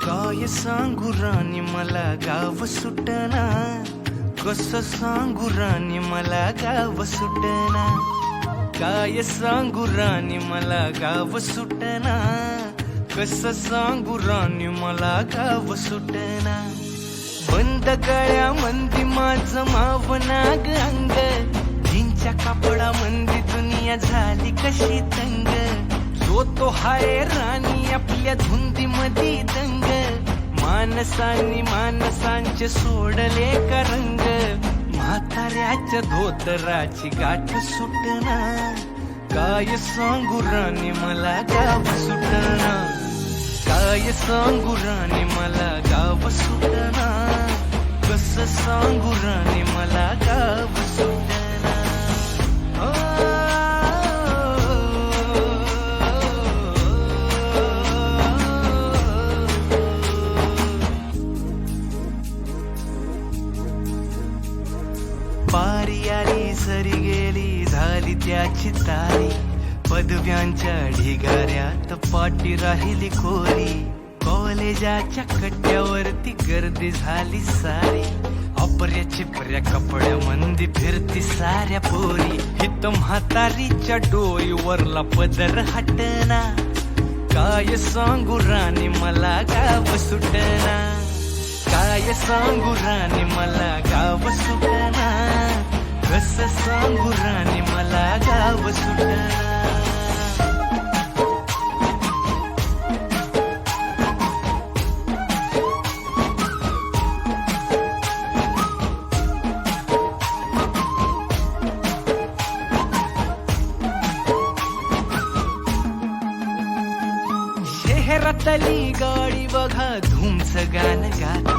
काय सांगू राणी मला गाव सुटना, कसं सांगू राणी मला गाव सुटना. काय सांगू राणी मला गाव सुटना, कसं सांगू राणी मला गाव सुटना. बंद गळ्यामंदी माझं मावनाग अंग, जीनच्या कापडामंदी दुनिया झाली कशी तंग. जो तो हाय राणी आपल्या धुंदीमधी दंग, मानसांनी मानसांचे सोडले का रंग. म्हाताऱ्याच्या धोतराची गाठ सुटना, काय सांगू राणी मला गाव सुटना. काय सांगू राणी मला गाव सुटना, कसं सांगू राणी मला गाव सुटना. पारी आली सरी गेली झाली त्याची तारी, पदव्यांच्या ढिगाऱ्यात पाठी राहिली कोरी. कॉलेजाच्या कट्ट्यावरती गर्दी झाली सारी, अपऱ्या चिपऱ्या कपड्यामंदी फिरती साऱ्या पोरी. हित म्हातारीच्या डोईवरला पदर हटना, काय सांगू राणी मला गाव सुटना. काय सांगू राणी मला गाव सुटना, कसं सांगू राणी मला गाव सुटना. शहरातली गाडी बघा धूमच गाण गाते,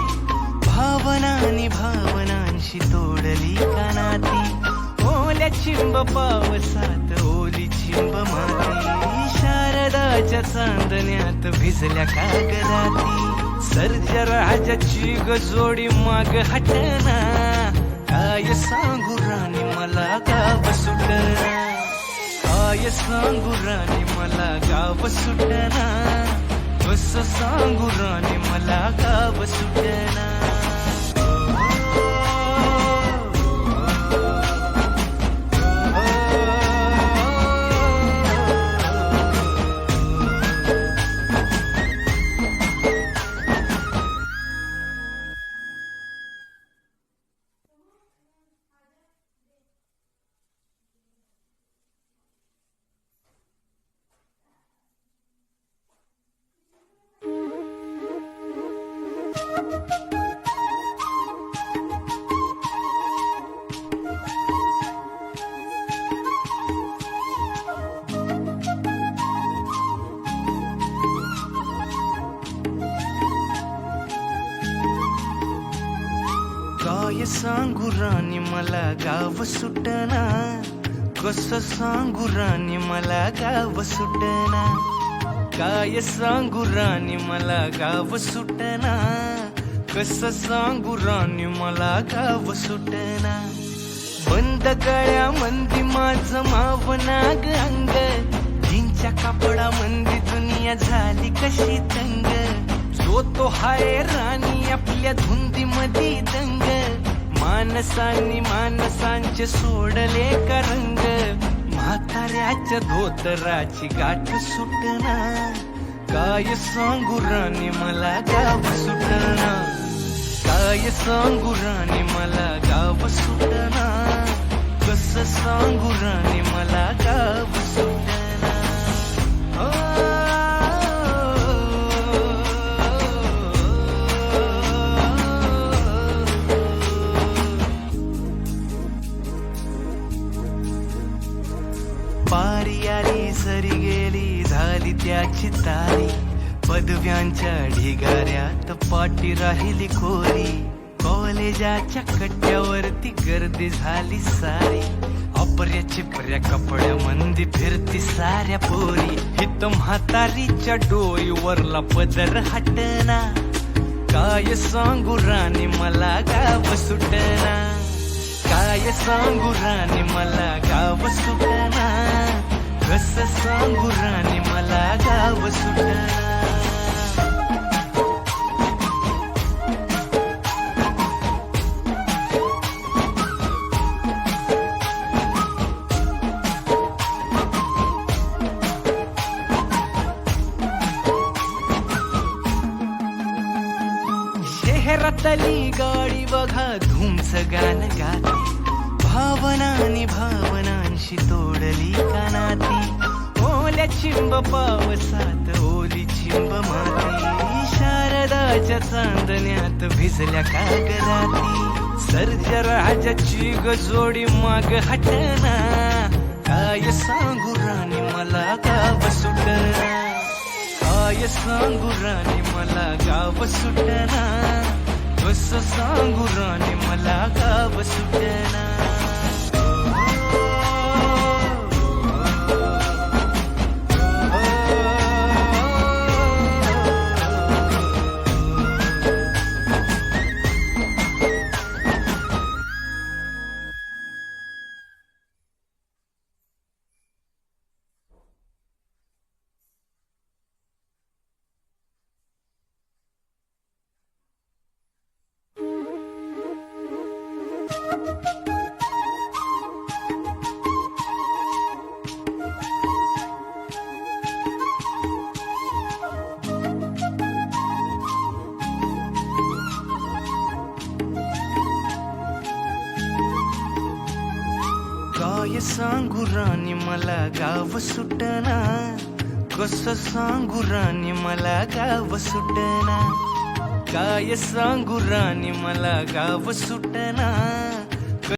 भावनांनी भावनांशी तोडली कानाती. ओल्या चिंब पावसात ओली चिंब माती, शारदाच्या चांदण्यात भिजल्या कागदाती. सर्जराजाची गजोडी माग हटना, काय सांगू राणी मला गाव सुटना. काय सांगू राणी मला गाव सुटना, कसं सांगू राणी मला गाव सुटना. काय सांगू राणी मला गाव सुटना, कसं सांगू राणी मला गाव सुटना. काय सांगू राणी मला गाव सुटना, कसं सांगू राणी मला गाव सुटना. बंद गळ्यामंदी माझं मावनाग अंग, जीनच्या कापडामंदी दुनिया झाली कशी तंग. जो तो हाय राणी आपल्या धुंदीमधी दंग, मानसांनी मानसांचे सोडले का रंग. म्हाताऱ्याच्या धोतराची गाठ सुटना, काय सांगू राणी मला गाव सुटना. काय सांगू राणी मला गाव सुटना, कसं सांगू राणी मला गाव सुटना. पारी आली सरी गेली झाली त्याची तारी, पदव्यांच्या ढिगाऱ्यात पाठी राहिली कोरी. कॉलेजाच्या कट्ट्यावरती गर्दी झाली सारी, वापऱ्या चिपऱ्या कपड्यामंदी फिरती साऱ्या पोरी, हित म्हातारीच्या डोईवरला पदर हटना. काय सांगू राणी मला गाव सुटना, काय सांगू राणी मला गाव सुटना, कसं सांगू राणी मला गाव सुटना. शहरातली गाडी बघा धूमच गाणं गाती, भावनानी भावनांशी तोडली कानाती. ओल्या चिंब पावसात ओली चिंब माती, शारदाच्या चांदण्यात भिजल्या कागदाती. सर्जराजाची गजोडी माग हटना, काय सांगू राणी मला गाव सुटना, काय सांगू राणी मला गाव सुटना, कसं सांगू राणी मला गाव सुटना. काय सांगू राणी मला गाव सुटना, कसं सांगू राणी मला गाव सुटना, काय सांगू राणी मला गाव सुटना,